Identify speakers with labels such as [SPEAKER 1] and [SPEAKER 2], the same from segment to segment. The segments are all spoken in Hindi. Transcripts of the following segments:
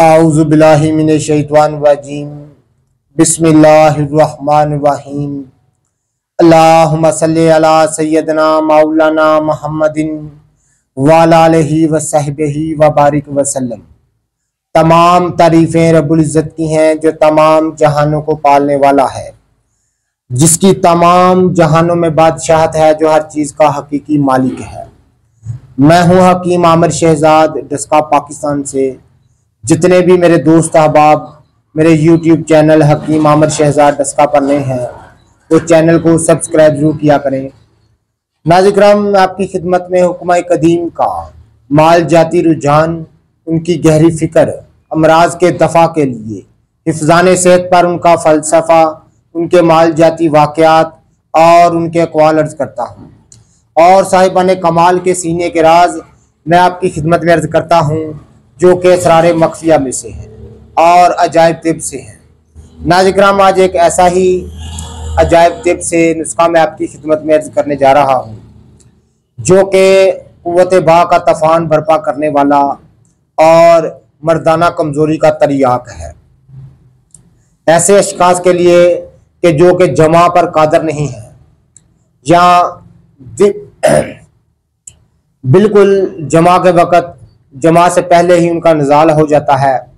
[SPEAKER 1] आऊज़ु बिल्लाहि मिनश शैतानिर रजीम। बिस्मिल्लाहिर्रहमानिर्रहीम। अल्लाहुम्मा सल्लि अला सय्यदना मौलाना मुहम्मदिन व अला आलिहि व सहबिही व बारिक वसल्लम। तमाम तारीफ़ें रब्बुल इज़्ज़त की हैं जो तमाम जहानों को पालने वाला है, जिसकी तमाम जहानों में बादशाहत है, जो हर चीज़ का हकीकी मालिक है। मैं हूँ हकीम आमिर शहजाद डस्का पाकिस्तान से। जितने भी मेरे दोस्त अहबाब मेरे YouTube चैनल हकीम आमिर शहजाद डस्का पर नए हैं, वो चैनल को सब्सक्राइब जरूर किया करें। नाज़िक्राम, मैं आपकी खिदमत में हुक्मा कदीम का माल जाती रुझान, उनकी गहरी फिक्र, अमराज के दफ़ा के लिए हिफ़्ज़ान सेहत पर उनका फ़लसफ़ा, उनके माल जाती वाक़यात और उनके अक़वाल अर्ज़ करता हूँ। और साहिबान कमाल के सीने के राज मैं आपकी खिदमत में अर्ज़ करता हूँ, जो कि असरार मख्फिया में से है और अजायब तिब से है। नाज़िक्राम, आज एक ऐसा ही अजायब तिब से नुस्खा मैं आपकी खिदमत में अर्ज़ करने जा रहा हूँ, जो कि क़ुव्वत बा का तूफ़ान बर्पा करने वाला और मर्दाना कमज़ोरी का तरियाक है। ऐसे अशख़ास के लिए कि जो कि जमा पर कादर नहीं है, या बिल्कुल जमा के वक़्त जमा से पहले ही उनका नज़ाल हो जाता है,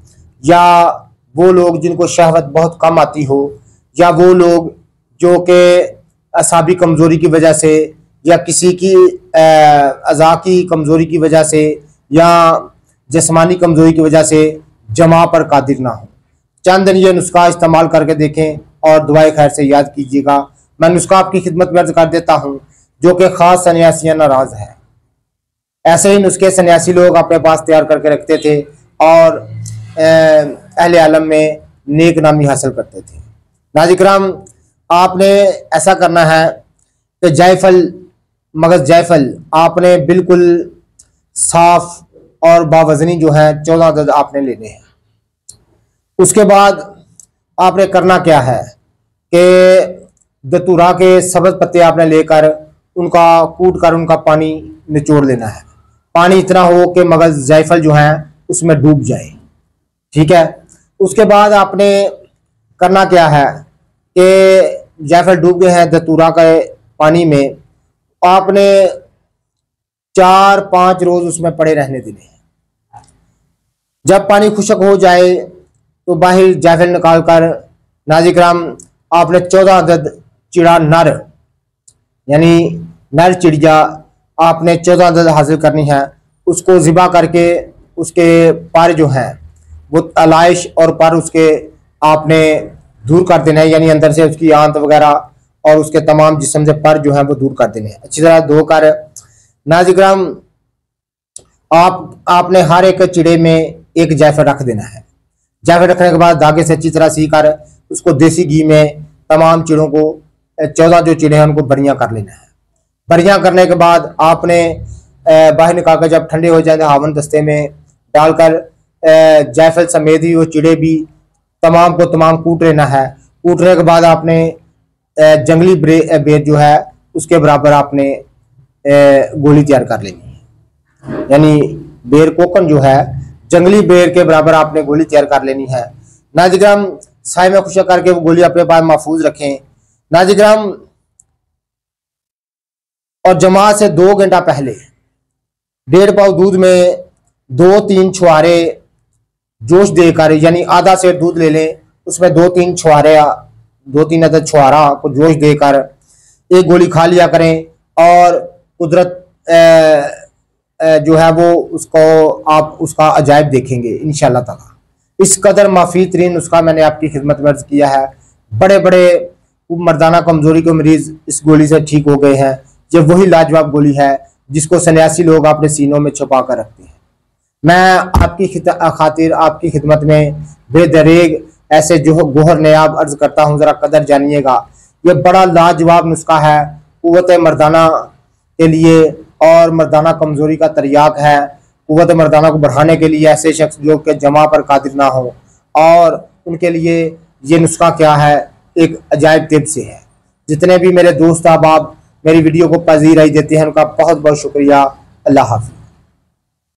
[SPEAKER 1] या वो लोग जिनको शहवत बहुत कम आती हो, या वो लोग जो कि असाबी कमज़ोरी की वजह से या किसी की अज़ा की कमज़ोरी की वजह से या जिस्मानी कमज़ोरी की वजह से जमा पर कादिर ना हो। चंद दिन ये नुस्खा इस्तेमाल करके देखें और दुआए खैर से याद कीजिएगा। मैं नुस्खा आपकी खिदमत में अर्ज़ कर देता हूँ, जो कि ख़ास सन्यासियाना राज है। ऐसे ही नुस्खे सन्यासी लोग अपने पास तैयार करके रखते थे और अहले आलम में नेक नामी हासिल करते थे। नाज़िक्राम, आपने ऐसा करना है कि मगज़ जायफल आपने बिल्कुल साफ और बावज़नी जो है 14 अदद आपने लेने हैं। उसके बाद आपने करना क्या है कि दतूरा के सब्ज़ पत्ते आपने लेकर उनका कूट कर उनका पानी निचोड़ लेना है। पानी इतना हो कि मगज़ जायफल जो है उसमें डूब जाए, ठीक है। उसके बाद आपने करना क्या है कि जायफल डूब गए हैं दतूरा के पानी में, आपने 4-5 रोज़ उसमें पड़े रहने देने हैं। जब पानी खुश्क हो जाए तो बाहर जायफल निकाल कर नाज़िक्राम आपने 14 अदद चिड़ा नर, यानी नर चिड़िया आपने 14 अदद हासिल करनी है। उसको ज़िबा करके उसके पर जो हैं वो तलाइश और पर उसके आपने दूर कर देना है, यानी अंदर से उसकी आंत वगैरह और उसके तमाम जिस्म से पर जो है वो दूर कर देने हैं। अच्छी तरह धोकर नाज़िक्राम आपने हर एक चिड़े में एक जायफल रख देना है। जायफल रखने के बाद धागे से अच्छी तरह सी कर उसको देसी घी में तमाम चिड़ों को 14 जो चिड़े हैं उनको बरियां कर लेना है। बरियां करने के बाद आपने बाहर निकाल कर जब ठंडे हो जाए हावन दस्ते में डालकर जायफल समेत ही वो चिड़े भी तमाम को तमाम कूट लेना है। कूटने के बाद आपने जंगली बेर जो है उसके बराबर आपने गोली तैयार कर लेनी है, यानी बेर कोकन जो है जंगली बेर के बराबर आपने गोली तैयार कर लेनी है। नाज़िक्राम, साए में खुशक करके वो गोली अपने पास महफूज रखें। नाज़िक्राम, और जमा से 2 घंटा पहले 1.5 पाव दूध में 2-3 छुहारे जोश देकर, यानी आधा सेर दूध ले लें, उसमें 2-3 अदद छुहारा को जोश देकर एक गोली खा लिया करें। और कुदरत जो है वो उसको आप उसका अजायब देखेंगे इंशाअल्लाह ताला। इस कदर माफी तरीन नुस्खा मैंने आपकी खिदमत में अर्ज किया है। बड़े बड़े मर्दाना कमजोरी के मरीज इस गोली से ठीक हो गए हैं। ये वही लाजवाब गोली है जिसको सन्यासी लोग अपने सीनों में छुपा कर रखते हैं। मैं आपकी खातिर आपकी खिदमत में बेदरेग ऐसे जो गोहर नयाब अर्ज करता हूँ, ज़रा कदर जानिएगा। ये बड़ा लाजवाब नुस्खा है क़ुव्वत मर्दाना के लिए और मर्दाना कमज़ोरी का तरियाक है। क़ुव्वत मर्दाना को बढ़ाने के लिए ऐसे शख्स जो कि जमा पर कादिर ना हो, और उनके लिए ये नुस्खा क्या है, एक अजायब तिब से है। जितने भी मेरे दोस्त अहबाब मेरी वीडियो को पजीराई देते हैं उनका बहुत बहुत शुक्रिया। अल्लाह हाफ़िज़।